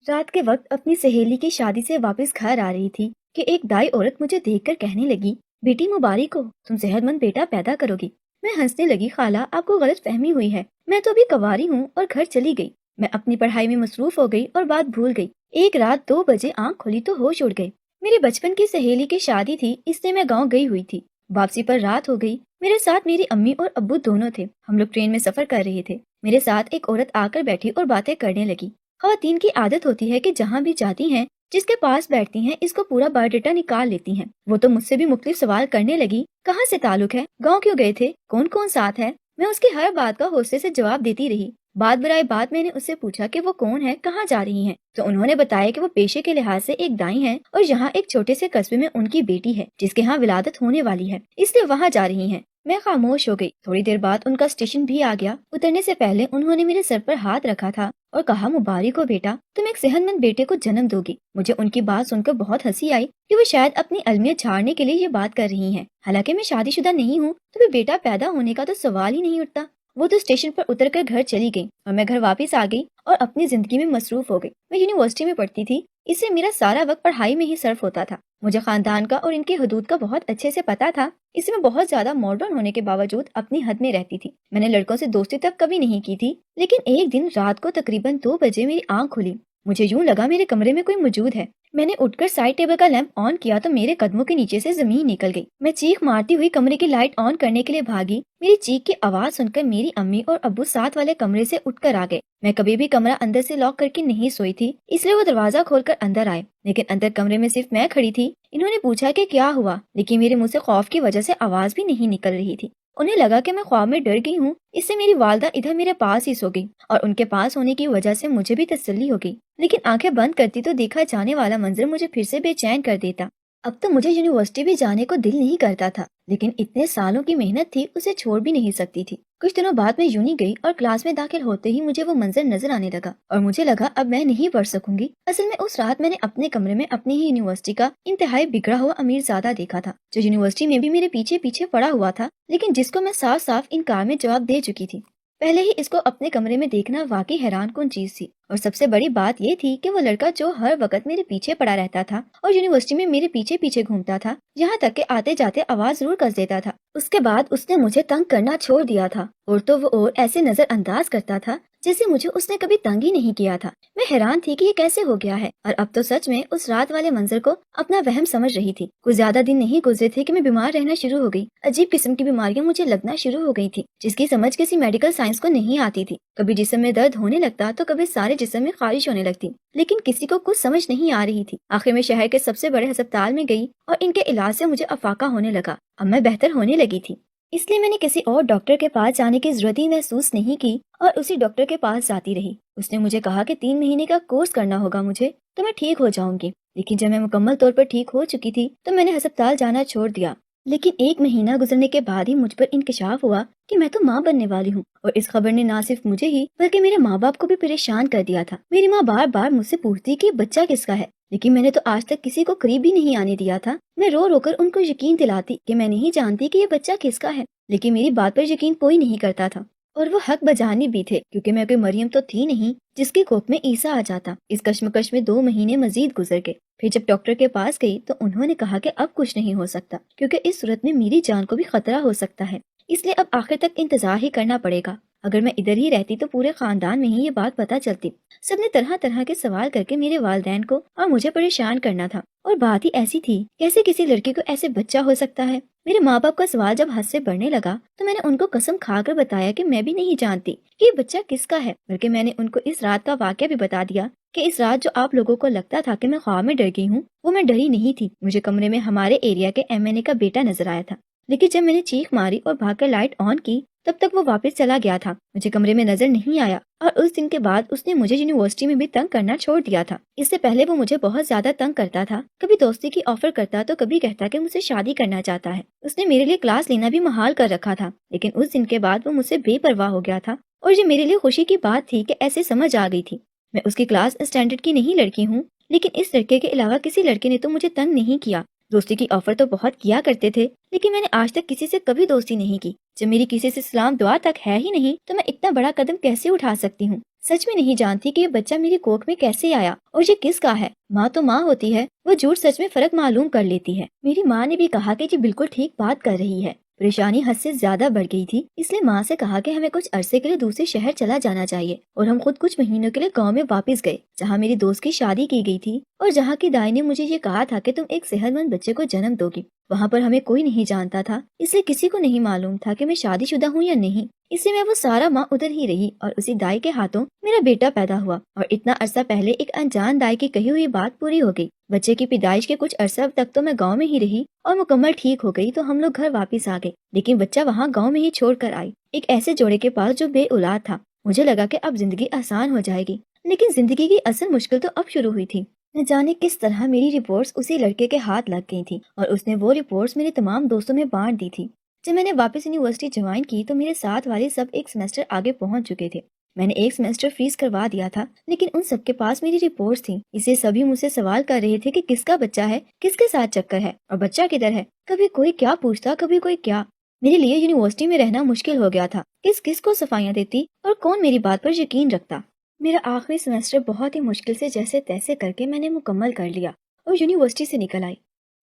رات کے وقت اپنی سہیلی کی شادی سے واپس گھر آ رہی تھی کہ ایک دائی عورت مجھے دیکھ کر کہنے لگی، بیٹی مبارک ہو، تم صحت مند بیٹا پیدا کرو گی۔ میں ہنسنے لگی، خالہ آپ کو غلط فہمی ہوئی ہے، میں تو ابھی کنواری ہوں اور گھر چلی گئی۔ میں اپنی پڑھائی میں مصروف ہو گئی اور بات بھول گئی۔ ایک رات 2 بجے آنکھ کھلی تو ہوش اڑ گئے۔ میرے بچپن کی سہیلی کی شادی تھی، اس لیے میں گاؤں گئی ہوئی تھی۔ واپسی پر رات ہو گئی۔ میرے ساتھ میری امی اور ابو دونوں تھے۔ ہم لوگ ٹرین میں سفر کر رہے تھے۔ میرے ساتھ ایک عورت آ کر بیٹھی اور باتیں کرنے لگی۔ خواتین کی عادت ہوتی ہے کہ جہاں بھی جاتی ہیں، جس کے پاس بیٹھتی ہیں، اس کو پورا بایو ڈیٹا نکال لیتی ہیں۔ وہ تو مجھ سے بھی مختلف سوال کرنے لگی، کہاں سے تعلق ہے، گاؤں کیوں گئے تھے، کون کون ساتھ ہے۔ میں اس کی ہر بات کا حوصلے سے جواب دیتی رہی۔ بات برائے بات میں نے اس سے پوچھا کہ وہ کون ہے، کہاں جا رہی ہیں، تو انہوں نے بتایا کہ وہ پیشے کے لحاظ سے ایک دائی ہیں اور یہاں ایک چھوٹے سے قصبے میں ان کی بیٹی ہے جس کے ہاں ولادت ہونے والی ہے، اس لیے وہاں جا رہی ہیں۔ میں خاموش ہو گئی۔ تھوڑی دیر بعد ان کا اسٹیشن بھی آ گیا۔ اترنے سے پہلے انہوں نے میرے سر پر ہاتھ رکھا تھا اور کہا، مبارک ہو بیٹا، تم ایک صحت مند بیٹے کو جنم دو گی۔ مجھے ان کی بات سن کر بہت ہنسی آئی کہ وہ شاید اپنی علمیت جھاڑنے کے لیے یہ بات کر رہی ہیں۔ حالانکہ میں شادی شدہ نہیں ہوں، تو پھر بیٹا پیدا ہونے کا تو سوال ہی نہیں اٹھتا۔ وہ تو اسٹیشن پر اتر کر گھر چلی گئی اور میں گھر واپس آ گئی اور اپنی زندگی میں مصروف ہو گئی۔ میں یونیورسٹی میں پڑھتی تھی، اس سے میرا سارا وقت پڑھائی میں ہی صرف ہوتا تھا۔ مجھے خاندان کا اور ان کے حدود کا بہت اچھے سے پتا تھا، اس میں بہت زیادہ ماڈرن ہونے کے باوجود اپنی حد میں رہتی تھی۔ میں نے لڑکوں سے دوستی تک کبھی نہیں کی تھی، لیکن ایک دن رات کو تقریباً 2 بجے میری آنکھ کھلی۔ مجھے یوں لگا میرے کمرے میں کوئی موجود ہے۔ میں نے اٹھ کر سائڈ ٹیبل کا لیمپ آن کیا تو میرے قدموں کے نیچے سے زمین نکل گئی۔ میں چیخ مارتی ہوئی کمرے کی لائٹ آن کرنے کے لیے بھاگی۔ میری چیخ کی آواز سن کر میری امی اور ابو ساتھ والے کمرے سے اٹھ کر آ گئے۔ میں کبھی بھی کمرہ اندر سے لاک کر کے نہیں سوئی تھی، اس لیے وہ دروازہ کھول کر اندر آئے، لیکن اندر کمرے میں صرف میں کھڑی تھی۔ انہوں نے پوچھا کہ کیا ہوا، لیکن میرے منہ سے خوف کی وجہ سے آواز بھی نہیں نکل رہی تھی۔ انہیں لگا کہ میں خواب میں ڈر گئی ہوں، اس سے میری والدہ ادھر میرے پاس ہی سو گئی اور ان کے پاس ہونے کی وجہ سے مجھے بھی تسلی ہو گئی۔ لیکن آنکھیں بند کرتی تو دیکھا جانے والا منظر مجھے پھر سے بے چین کر دیتا۔ اب تو مجھے یونیورسٹی بھی جانے کو دل نہیں کرتا تھا، لیکن اتنے سالوں کی محنت تھی، اسے چھوڑ بھی نہیں سکتی تھی۔ کچھ دنوں بعد میں یونی گئی اور کلاس میں داخل ہوتے ہی مجھے وہ منظر نظر آنے لگا اور مجھے لگا اب میں نہیں پڑھ سکوں گی۔ اصل میں اس رات میں نے اپنے کمرے میں اپنی ہی یونیورسٹی کا انتہائی بگڑا ہوا امیر زادہ دیکھا تھا، جو یونیورسٹی میں بھی میرے پیچھے پیچھے پڑا ہوا تھا، لیکن جس کو میں صاف صاف انکار میں جواب دے چکی تھی۔ پہلے ہی اس کو اپنے کمرے میں دیکھنا واقعی حیران کن چیز تھی، اور سب سے بڑی بات یہ تھی کہ وہ لڑکا جو ہر وقت میرے پیچھے پڑا رہتا تھا اور یونیورسٹی میں میرے پیچھے پیچھے گھومتا تھا، یہاں تک کہ آتے جاتے آواز ضرور کر دیتا تھا، اس کے بعد اس نے مجھے تنگ کرنا چھوڑ دیا تھا، اور تو وہ اور ایسے نظر انداز کرتا تھا جیسے مجھے اس نے کبھی تنگ ہی نہیں کیا تھا۔ میں حیران تھی کہ یہ کیسے ہو گیا ہے، اور اب تو سچ میں اس رات والے منظر کو اپنا وہم سمجھ رہی تھی۔ کچھ زیادہ دن نہیں گزرے تھے کہ میں بیمار رہنا شروع ہو گئی۔ عجیب قسم کی بیماریاں مجھے لگنا شروع ہو گئی تھی، جس کی سمجھ کسی میڈیکل سائنس کو نہیں آتی تھی۔ کبھی جسم میں درد ہونے لگتا تو کبھی سارے جسم میں خارش ہونے لگتی، لیکن کسی کو کچھ سمجھ نہیں آ رہی تھی۔ آخر میں شہر کے سب سے بڑے ہسپتال میں گئی اور ان کے علاج سے مجھے افاقہ ہونے لگا۔ اب میں بہتر ہونے لگی تھی، اس لیے میں نے کسی اور ڈاکٹر کے پاس جانے کی ضرورت ہی محسوس نہیں کی اور اسی ڈاکٹر کے پاس جاتی رہی۔ اس نے مجھے کہا کہ 3 مہینے کا کورس کرنا ہوگا مجھے، تو میں ٹھیک ہو جاؤں گی۔ لیکن جب میں مکمل طور پر ٹھیک ہو چکی تھی تو میں نے ہسپتال جانا چھوڑ دیا۔ لیکن 1 مہینہ گزرنے کے بعد ہی مجھ پر انکشاف ہوا کہ میں تو ماں بننے والی ہوں، اور اس خبر نے نہ صرف مجھے ہی بلکہ میرے ماں باپ کو بھی پریشان کر دیا تھا۔ میری ماں بار بار مجھ سے پوچھتی کہ یہ بچہ کس کا ہے، لیکن میں نے تو آج تک کسی کو قریب بھی نہیں آنے دیا تھا۔ میں رو رو کر ان کو یقین دلاتی کہ میں نہیں جانتی کہ یہ بچہ کس کا ہے، لیکن میری بات پر یقین کوئی نہیں کرتا تھا، اور وہ حق بجانب بھی تھے، کیونکہ میں کوئی مریم تو تھی نہیں جس کی کوکھ میں عیسیٰ آ جاتا۔ اس کشمکش میں 2 مہینے مزید گزر گئے۔ پھر جب ڈاکٹر کے پاس گئی تو انہوں نے کہا کہ اب کچھ نہیں ہو سکتا، کیونکہ اس صورت میں میری جان کو بھی خطرہ ہو سکتا ہے، اس لیے اب آخر تک انتظار ہی کرنا پڑے گا۔ اگر میں ادھر ہی رہتی تو پورے خاندان میں ہی یہ بات پتہ چلتی۔ سب نے طرح طرح کے سوال کر کے میرے والدین کو اور مجھے پریشان کرنا تھا، اور بات ہی ایسی تھی، کیسے کسی لڑکی کو ایسے بچہ ہو سکتا ہے۔ میرے ماں باپ کا سوال جب حد سے بڑھنے لگا تو میں نے ان کو قسم کھا کر بتایا کہ میں بھی نہیں جانتی کہ یہ بچہ کس کا ہے، بلکہ میں نے ان کو اس رات کا واقعہ بھی بتا دیا کہ اس رات جو آپ لوگوں کو لگتا تھا کہ میں خواب میں ڈر گئی ہوں، وہ میں ڈری نہیں تھی۔ مجھے کمرے میں ہمارے ایریا کے MNA کا بیٹا نظر آیا تھا، لیکن جب میں نے چیخ ماری اور بھاگ کر لائٹ آن کی تب تک وہ واپس چلا گیا تھا، مجھے کمرے میں نظر نہیں آیا، اور اس دن کے بعد اس نے مجھے یونیورسٹی میں بھی تنگ کرنا چھوڑ دیا تھا۔ اس سے پہلے وہ مجھے بہت زیادہ تنگ کرتا تھا، کبھی دوستی کی آفر کرتا تو کبھی کہتا کہ مجھ سے شادی کرنا چاہتا ہے۔ اس نے میرے لیے کلاس لینا بھی محال کر رکھا تھا، لیکن اس دن کے بعد وہ مجھ سے بے پرواہ ہو گیا تھا، اور یہ میرے لیے خوشی کی بات تھی کہ ایسے سمجھ آ گئی تھی میں اس کی کلاس اسٹینڈرڈ کی نہیں لڑکی ہوں، لیکن اس لڑکے کے علاوہ کسی لڑکے نے تو مجھے تنگ نہیں کیا۔ دوستی کی آفر تو بہت کیا کرتے تھے، لیکن میں نے آج تک کسی سے کبھی دوستی نہیں کی۔ جب میری کسی سے سلام دعا تک ہے ہی نہیں تو میں اتنا بڑا قدم کیسے اٹھا سکتی ہوں؟ سچ میں نہیں جانتی کہ یہ بچہ میری کوکھ میں کیسے آیا اور یہ کس کا ہے۔ ماں تو ماں ہوتی ہے، وہ جھوٹ سچ میں فرق معلوم کر لیتی ہے۔ میری ماں نے بھی کہا کہ یہ بالکل ٹھیک بات کر رہی ہے۔ پریشانی حد سے زیادہ بڑھ گئی تھی، اس لیے ماں سے کہا کہ ہمیں کچھ عرصے کے لیے دوسرے شہر چلا جانا چاہیے، اور ہم خود کچھ مہینوں کے لیے گاؤں میں واپس گئے جہاں میری دوست کی شادی کی گئی تھی، اور جہاں کی دائی نے مجھے یہ کہا تھا کہ تم ایک صحت مند بچے کو جنم دو گی۔ وہاں پر ہمیں کوئی نہیں جانتا تھا، اس لیے کسی کو نہیں معلوم تھا کہ میں شادی شدہ ہوں یا نہیں، اس لیے میں وہ سارا ماں ادھر ہی رہی اور اسی دائی کے ہاتھوں میرا بیٹا پیدا ہوا۔ اور اتنا عرصہ پہلے ایک انجان دائی کی کہی ہوئی بات پوری ہو گئی۔ بچے کی پیدائش کے کچھ عرصہ تک تو میں گاؤں میں ہی رہی اور مکمل ٹھیک ہو گئی تو ہم لوگ گھر واپس آ گئے، لیکن بچہ وہاں گاؤں میں ہی چھوڑ کر آئی، ایک ایسے جوڑے کے پاس جو بے اولاد تھا۔ مجھے لگا کہ اب زندگی آسان ہو جائے گی، لیکن زندگی کی اصل مشکل تو اب شروع ہوئی تھی۔ نہ جانے کس طرح میری رپورٹس اسی لڑکے کے ہاتھ لگ گئی تھی، اور اس نے وہ رپورٹس میرے تمام دوستوں میں بانٹ دی تھی۔ جب میں نے واپس یونیورسٹی جوائن کی تو میرے ساتھ والے سب ایک سیمسٹر آگے پہنچ چکے تھے۔ میں نے ایک سیمسٹر فریز کروا دیا تھا، لیکن ان سب کے پاس میری رپورٹس تھیں، اس لیے سبھی مجھ سے سوال کر رہے تھے کہ کس کا بچہ ہے، کس کے ساتھ چکر ہے، اور بچہ کدھر ہے۔ کبھی کوئی کیا پوچھتا، کبھی کوئی کیا۔ میرے لیے یونیورسٹی میں رہنا مشکل ہو گیا تھا، کس کس کو صفائیاں دیتی اور کون میری بات پر یقین رکھتا۔ میرا آخری سیمسٹر بہت ہی مشکل سے جیسے تیسے کر کے میں نے مکمل کر لیا اور یونیورسٹی سے نکل آئی۔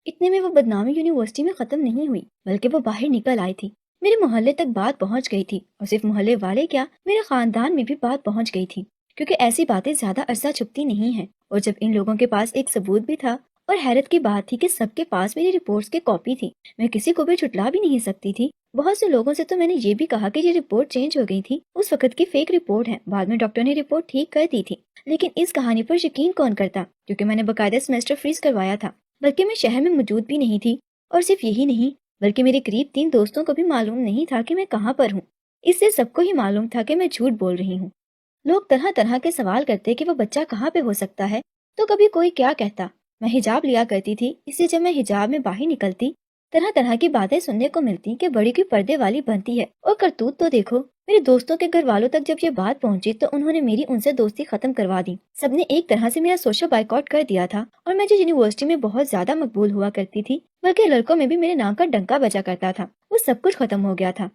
اتنے میں وہ بدنامی یونیورسٹی میں ختم نہیں ہوئی، بلکہ وہ باہر نکل آئی تھی۔ میرے محلے تک بات پہنچ گئی تھی، اور صرف محلے والے کیا، میرے خاندان میں بھی بات پہنچ گئی تھی، کیونکہ ایسی باتیں زیادہ عرصہ چھپتی نہیں ہیں۔ اور جب ان لوگوں کے پاس ایک ثبوت بھی تھا، اور حیرت کی بات تھی کہ سب کے پاس میری رپورٹس کی کاپی تھی، میں کسی کو بھی جھٹلا بھی نہیں سکتی تھی۔ بہت سے لوگوں سے تو میں نے یہ بھی کہا کہ یہ رپورٹ چینج ہو گئی تھی، اس وقت کی فیک رپورٹ ہے، بعد میں ڈاکٹر نے رپورٹ ٹھیک کر دی تھی۔ لیکن اس کہانی پر یقین کون کرتا، کیونکہ میں نے باقاعدہ سیمسٹر فریز کروایا تھا، بلکہ میں شہر میں موجود بھی نہیں تھی۔ اور صرف یہی نہیں، بلکہ میرے قریب 3 دوستوں کو بھی معلوم نہیں تھا کہ میں کہاں پر ہوں۔ اس سے سب کو ہی معلوم تھا کہ میں جھوٹ بول رہی ہوں۔ لوگ طرح طرح کے سوال کرتے کہ وہ بچہ کہاں پہ ہو سکتا ہے، تو کبھی کوئی کیا کہتا۔ میں حجاب لیا کرتی تھی، اس لیے جب میں حجاب میں باہر نکلتی طرح طرح کی باتیں سننے کو ملتی کہ بڑی کی پردے والی بنتی ہے، اور کرتوت تو دیکھو۔ میرے دوستوں کے گھر والوں تک جب یہ بات پہنچی تو انہوں نے میری ان سے دوستی ختم کروا دی۔ سب نے ایک طرح سے میرا سوشل بائیکاٹ کر دیا تھا، اور میں جو یونیورسٹی میں بہت زیادہ مقبول ہوا کرتی تھی، بلکہ لڑکوں میں بھی میرے نام کا ڈنکا بجا کرتا تھا، وہ سب کچھ ختم ہو گیا تھا۔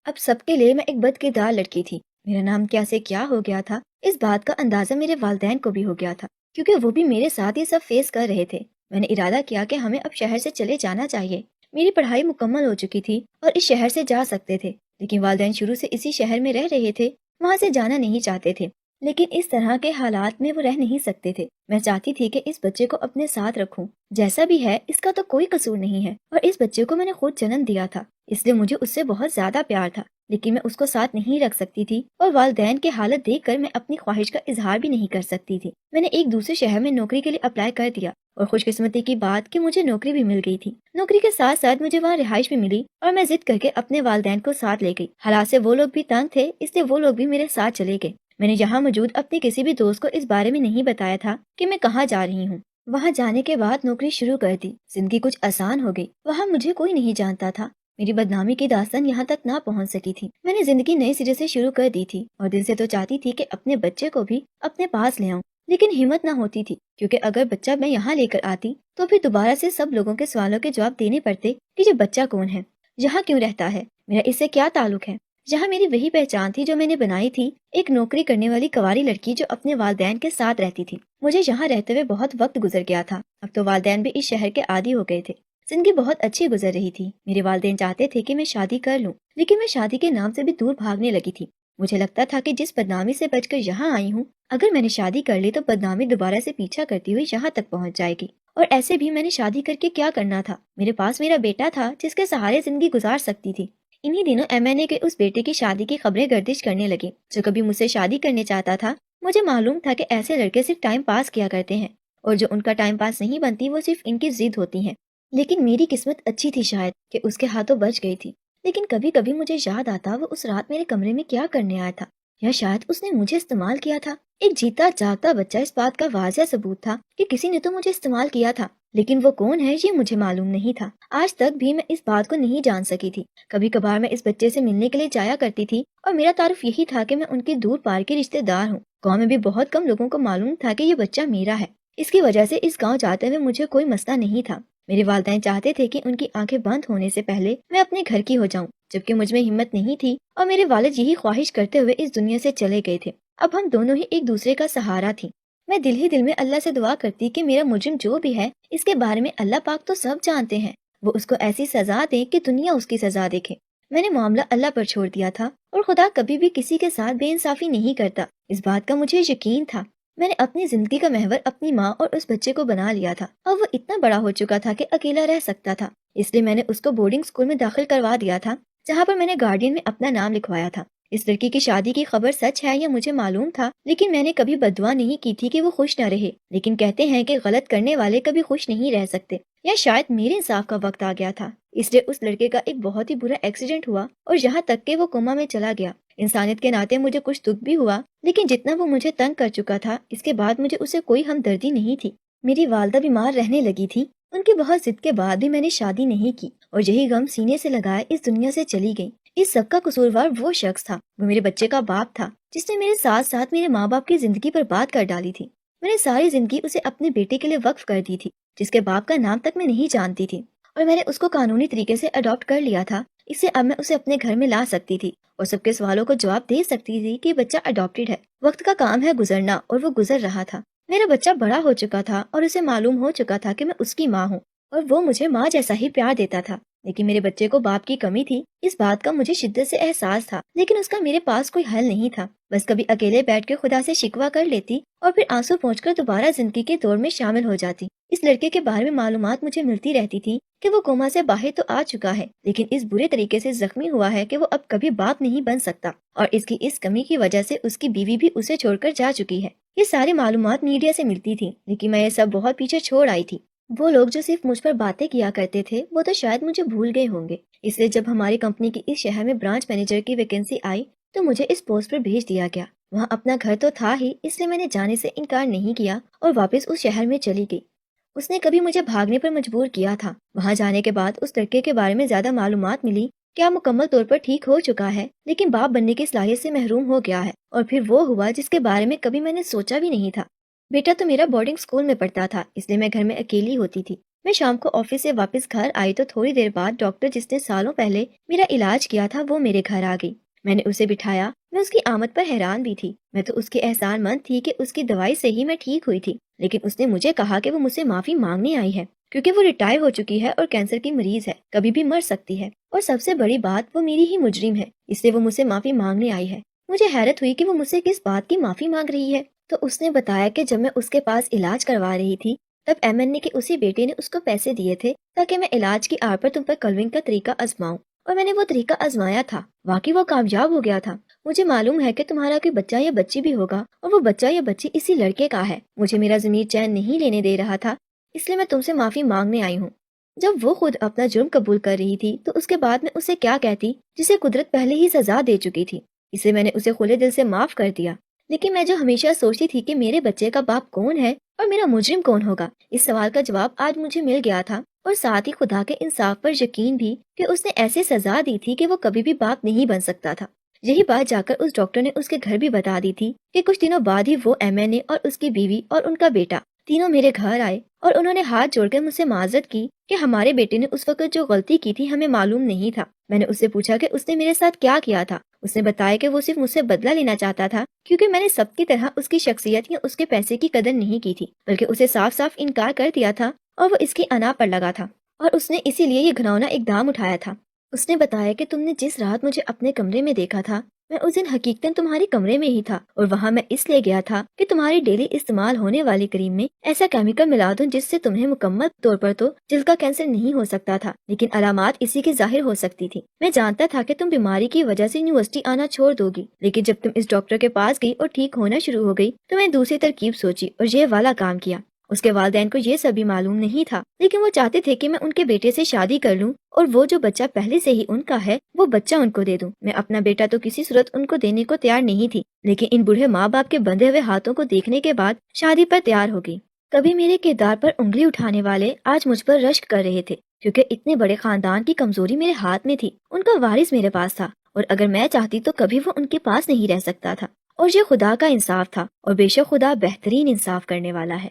اب سب کے لیے میں ایک بد کردار لڑکی تھی۔ میرا نام کیا سے کیا ہو گیا تھا، اس بات کا اندازہ میرے والدین کو بھی ہو گیا تھا، کیونکہ وہ بھی میرے ساتھ یہ سب فیس کر رہے تھے۔ میں نے ارادہ کیا کہ ہمیں اب شہر سے چلے جانا چاہیے۔ میری پڑھائی مکمل ہو چکی تھی اور اس شہر سے جا سکتے تھے، لیکن والدین شروع سے اسی شہر میں رہ رہے تھے، وہاں سے جانا نہیں چاہتے تھے۔ لیکن اس طرح کے حالات میں وہ رہ نہیں سکتے تھے۔ میں چاہتی تھی کہ اس بچے کو اپنے ساتھ رکھوں، جیسا بھی ہے اس کا تو کوئی قصور نہیں ہے، اور اس بچے کو میں نے خود جنم دیا تھا، اس لیے مجھے اس سے بہت زیادہ پیار تھا، لیکن میں اس کو ساتھ نہیں رکھ سکتی تھی، اور والدین کی حالت دیکھ کر میں اپنی خواہش کا اظہار بھی نہیں کر سکتی تھی۔ میں نے ایک دوسرے شہر میں نوکری کے لیے اپلائی کر دیا، اور خوش قسمتی کی بات کہ مجھے نوکری بھی مل گئی تھی۔ نوکری کے ساتھ ساتھ مجھے وہاں رہائش بھی ملی، اور میں ضد کر کے اپنے والدین کو ساتھ لے گئی۔ حالات سے وہ لوگ بھی تنگ تھے، اس لیے وہ لوگ بھی میرے ساتھ چلے گئے۔ میں نے یہاں موجود اپنے کسی بھی دوست کو اس بارے میں نہیں بتایا تھا کہ میں کہاں جا رہی ہوں۔ وہاں جانے کے بعد نوکری شروع کر دی، زندگی کچھ آسان ہو گئی۔ وہاں مجھے کوئی نہیں جانتا تھا، میری بدنامی کی داستان یہاں تک نہ پہنچ سکی تھی۔ میں نے زندگی نئے سرے سے شروع کر دی تھی، اور دل سے تو چاہتی تھی کہ اپنے بچے کو بھی اپنے پاس لے آؤں، لیکن ہمت نہ ہوتی تھی، کیونکہ اگر بچہ میں یہاں لے کر آتی تو پھر دوبارہ سے سب لوگوں کے سوالوں کے جواب دینے پڑتے کہ یہ بچہ کون ہے، یہاں کیوں رہتا ہے، میرا اس سے کیا تعلق ہے۔ جہاں میری وہی پہچان تھی جو میں نے بنائی تھی، ایک نوکری کرنے والی کنواری لڑکی جو اپنے والدین کے ساتھ رہتی تھی۔ مجھے یہاں رہتے ہوئے بہت وقت گزر گیا تھا، اب تو والدین بھی اس شہر کے عادی ہو گئے تھے۔ زندگی بہت اچھی گزر رہی تھی۔ میرے والدین چاہتے تھے کہ میں شادی کر لوں، لیکن میں شادی کے نام سے بھی دور بھاگنے لگی تھی۔ مجھے لگتا تھا کہ جس بدنامی سے بچ کر یہاں آئی ہوں، اگر میں نے شادی کر لی تو بدنامی دوبارہ سے پیچھا کرتی ہوئی یہاں تک پہنچ جائے گی، اور ایسے بھی میں نے شادی کر کے کیا کرنا تھا، میرے پاس میرا بیٹا تھا جس کے سہارے زندگی گزار سکتی تھی۔ انہی دنوں MNA کے اس بیٹے کی شادی کی خبریں گردش کرنے لگی جو کبھی مجھ سے شادی کرنے چاہتا تھا۔ مجھے معلوم تھا کہ ایسے لڑکے صرف ٹائم پاس کیا کرتے ہیں، اور جو ان کا ٹائم پاس نہیں بنتی وہ صرف ان کی ضد ہوتی ہیں۔ لیکن میری قسمت اچھی تھی شاید کہ اس کے ہاتھوں بچ گئی تھی۔ لیکن کبھی کبھی مجھے یاد آتا وہ اس رات میرے کمرے میں کیا کرنے آیا تھا، یا شاید اس نے مجھے استعمال کیا تھا۔ ایک جیتا جاگتا بچہ اس بات کا واضح ثبوت تھا کہ کسی نے تو مجھے استعمال کیا تھا، لیکن وہ کون ہے یہ مجھے معلوم نہیں تھا۔ آج تک بھی میں اس بات کو نہیں جان سکی تھی۔ کبھی کبھار میں اس بچے سے ملنے کے لیے جایا کرتی تھی، اور میرا تعارف یہی تھا کہ میں ان کی دور پار کے رشتے دار ہوں۔ گاؤں میں بھی بہت کم لوگوں کو معلوم تھا کہ یہ بچہ میرا ہے۔ اس کی وجہ سے اس گاؤں جاتے ہوئے مجھے کوئی مسئلہ نہیں تھا۔ میرے والدین چاہتے تھے کہ ان کی آنکھیں بند ہونے سے پہلے میں اپنے گھر کی ہو جاؤں، جبکہ مجھ میں ہمت نہیں تھی، اور میرے والد یہی خواہش کرتے ہوئے اس دنیا سے چلے گئے تھے۔ اب ہم دونوں ہی ایک دوسرے کا سہارا تھی۔ میں دل ہی دل میں اللہ سے دعا کرتی کہ میرا مجرم جو بھی ہے اس کے بارے میں اللہ پاک تو سب جانتے ہیں، وہ اس کو ایسی سزا دے کہ دنیا اس کی سزا دیکھے۔ میں نے معاملہ اللہ پر چھوڑ دیا تھا، اور خدا کبھی بھی کسی کے ساتھ بے انصافی نہیں کرتا، اس بات کا مجھے یقین تھا۔ میں نے اپنی زندگی کا محور اپنی ماں اور اس بچے کو بنا لیا تھا، اور وہ اتنا بڑا ہو چکا تھا کہ اکیلا رہ سکتا تھا، اس لیے میں نے اس کو بورڈنگ اسکول میں داخل کروا دیا تھا، جہاں پر میں نے گارڈین میں اپنا نام لکھوایا تھا۔ اس لڑکی کی شادی کی خبر سچ ہے یا مجھے معلوم تھا، لیکن میں نے کبھی بددعا نہیں کی تھی کہ وہ خوش نہ رہے، لیکن کہتے ہیں کہ غلط کرنے والے کبھی خوش نہیں رہ سکتے، یا شاید میرے انصاف کا وقت آ گیا تھا، اس لیے اس لڑکے کا ایک بہت ہی برا ایکسیڈنٹ ہوا، اور یہاں تک کہ وہ کوما میں چلا گیا۔ انسانیت کے ناطے مجھے کچھ دکھ بھی ہوا، لیکن جتنا وہ مجھے تنگ کر چکا تھا اس کے بعد مجھے اسے کوئی ہمدردی نہیں تھی۔ میری والدہ بیمار رہنے لگی تھی، ان کی بہت ضد کے بعد بھی میں نے شادی نہیں کی، اور یہی غم سینے سے لگائے اس دنیا سے چلی گئی۔ اس سب کا قصوروار وہ شخص تھا، وہ میرے بچے کا باپ تھا، جس نے میرے ساتھ ساتھ میرے ماں باپ کی زندگی پر بات کر ڈالی تھی۔ میں نے ساری زندگی اسے اپنے بیٹے کے لیے وقف کر دی تھی، جس کے باپ کا نام تک میں نہیں جانتی تھی، اور میں نے اس کو قانونی طریقے سے اڈاپٹ کر لیا تھا، اس سے اب میں اسے اپنے گھر میں لا سکتی تھی اور سب کے سوالوں کو جواب دے سکتی تھی کہ بچہ اڈاپٹیڈ ہے۔ وقت کا کام ہے گزرنا، اور وہ گزر رہا تھا۔ میرا بچہ بڑا ہو چکا تھا، اور اسے معلوم ہو چکا تھا کہ میں اس کی ماں ہوں، اور وہ مجھے ماں جیسا ہی پیار دیتا تھا، لیکن میرے بچے کو باپ کی کمی تھی، اس بات کا مجھے شدت سے احساس تھا، لیکن اس کا میرے پاس کوئی حل نہیں تھا۔ بس کبھی اکیلے بیٹھ کے خدا سے شکوہ کر لیتی، اور پھر آنسو پہنچ کر دوبارہ زندگی کے دور میں شامل ہو جاتی۔ اس لڑکے کے بارے میں معلومات مجھے ملتی رہتی تھی کہ وہ کوما سے باہر تو آ چکا ہے، لیکن اس برے طریقے سے زخمی ہوا ہے کہ وہ اب کبھی باپ نہیں بن سکتا، اور اس کی اس کمی کی وجہ سے اس کی بیوی بھی اسے چھوڑ کر جا چکی ہے۔ یہ ساری معلومات میڈیا سے ملتی تھی، لیکن میں یہ سب بہت پیچھے چھوڑ آئی تھی۔ وہ لوگ جو صرف مجھ پر باتیں کیا کرتے تھے وہ تو شاید مجھے بھول گئے ہوں گے، اس لیے جب ہماری کمپنی کی اس شہر میں برانچ مینیجر کی ویکینسی آئی تو مجھے اس پوسٹ پر بھیج دیا گیا۔ وہاں اپنا گھر تو تھا ہی، اس لیے میں نے جانے سے انکار نہیں کیا اور واپس اس شہر میں چلی گئی۔ اس نے کبھی مجھے بھاگنے پر مجبور کیا تھا۔ وہاں جانے کے بعد اس لڑکے کے بارے میں زیادہ معلومات ملی، کیا مکمل طور پر ٹھیک ہو چکا ہے، لیکن باپ بننے کی صلاحیت سے محروم ہو گیا ہے، اور پھر وہ ہوا جس کے بارے میں کبھی میں نے سوچا بھی نہیں تھا۔ بیٹا تو میرا بورڈنگ اسکول میں پڑھتا تھا، اس لیے میں گھر میں اکیلی ہوتی تھی۔ میں شام کو آفس سے واپس گھر آئی تو تھوڑی دیر بعد ڈاکٹر جس نے سالوں پہلے میرا علاج کیا تھا وہ میرے گھر آ گئی۔ میں نے اسے بٹھایا، میں اس کی آمد پر حیران بھی تھی۔ میں تو اس کے احسان مند تھی کہ اس کی دوائی سے ہی میں ٹھیک ہوئی تھی، لیکن اس نے مجھے کہا کہ وہ مجھ سے معافی مانگنے آئی ہے، کیونکہ وہ ریٹائر ہو چکی ہے اور کینسر کی مریض ہے، کبھی بھی مر سکتی ہے، اور سب سے بڑی بات وہ میری ہی مجرم ہے، اس لیے وہ مجھ سے معافی مانگنے آئی ہے۔ مجھے حیرت ہوئی کہ وہ مجھ سے کس بات کی معافی مانگ رہی ہے، تو اس نے بتایا کہ جب میں اس کے پاس علاج کروا رہی تھی تب ایم کے اسی بیٹے نے اس کو پیسے دیے تھے تاکہ میں علاج کی آڑ پر تم پر کلونگ کا طریقہ آزماؤں، اور میں نے وہ طریقہ آزمایا تھا، واقعی وہ کامیاب ہو گیا تھا۔ مجھے معلوم ہے کہ تمہارا کوئی بچہ یا بچی بھی ہوگا، اور وہ بچہ یا بچی اسی لڑکے کا ہے۔ مجھے میرا ضمیر چین نہیں لینے دے رہا تھا، اس لیے میں تم سے معافی مانگنے آئی ہوں۔ جب وہ خود اپنا جرم قبول کر رہی تھی تو اس کے بعد میں اسے کیا کہتی جسے قدرت پہلے ہی سزا دے چکی تھی، اسے میں نے اسے کھلے دل سے معاف کر دیا۔ لیکن میں جو ہمیشہ سوچتی تھی کہ میرے بچے کا باپ کون ہے اور میرا مجرم کون ہوگا، اس سوال کا جواب آج مجھے مل گیا تھا، اور ساتھ ہی خدا کے انصاف پر یقین بھی کہ اس نے ایسے سزا دی تھی کہ وہ کبھی بھی باپ نہیں بن سکتا تھا۔ یہی بات جا کر اس ڈاکٹر نے اس کے گھر بھی بتا دی تھی کہ کچھ دنوں بعد ہی وہ ایم اور اس کی بیوی اور ان کا بیٹا تینوں میرے گھر آئے، اور انہوں نے ہاتھ جوڑ کر مجھ سے معذرت کی کہ ہمارے بیٹے نے اس وقت جو غلطی کی تھی ہمیں معلوم نہیں تھا۔ میں نے اس سے پوچھا کہ اس نے میرے ساتھ کیا کیا تھا۔ اس نے بتایا کہ وہ صرف مجھ سے بدلہ لینا چاہتا تھا، کیونکہ میں نے سب کی طرح اس کی شخصیت یا اس کے پیسے کی قدر نہیں کی تھی، بلکہ اسے صاف صاف انکار کر دیا تھا، اور وہ اس کی انا پر لگا تھا، اور اس نے اسی لیے یہ گھناؤنا اقدام اٹھایا تھا۔ اس نے بتایا کہ تم نے جس رات مجھے اپنے کمرے میں دیکھا تھا میں اس دن حقیقتاً تمہارے کمرے میں ہی تھا، اور وہاں میں اس لیے گیا تھا کہ تمہاری ڈیلی استعمال ہونے والی کریم میں ایسا کیمیکل ملا دوں جس سے تمہیں مکمل طور پر تو جلد کا کینسر نہیں ہو سکتا تھا، لیکن علامات اسی کی ظاہر ہو سکتی تھی۔ میں جانتا تھا کہ تم بیماری کی وجہ سے یونیورسٹی آنا چھوڑ دو گی، لیکن جب تم اس ڈاکٹر کے پاس گئی اور ٹھیک ہونا شروع ہو گئی تو میں نے دوسری ترکیب سوچی اور یہ والا کام کیا۔ اس کے والدین کو یہ سب بھی معلوم نہیں تھا، لیکن وہ چاہتے تھے کہ میں ان کے بیٹے سے شادی کر لوں، اور وہ جو بچہ پہلے سے ہی ان کا ہے وہ بچہ ان کو دے دوں۔ میں اپنا بیٹا تو کسی صورت ان کو دینے کو تیار نہیں تھی، لیکن ان بوڑھے ماں باپ کے بندھے ہوئے ہاتھوں کو دیکھنے کے بعد شادی پر تیار ہو گئی۔ کبھی میرے کردار پر انگلی اٹھانے والے آج مجھ پر رشک کر رہے تھے، کیونکہ اتنے بڑے خاندان کی کمزوری میرے ہاتھ میں تھی۔ ان کا وارث میرے پاس تھا، اور اگر میں چاہتی تو کبھی وہ ان کے پاس نہیں رہ سکتا تھا، اور یہ خدا کا انصاف تھا، اور بے شک خدا بہترین انصاف کرنے والا ہے۔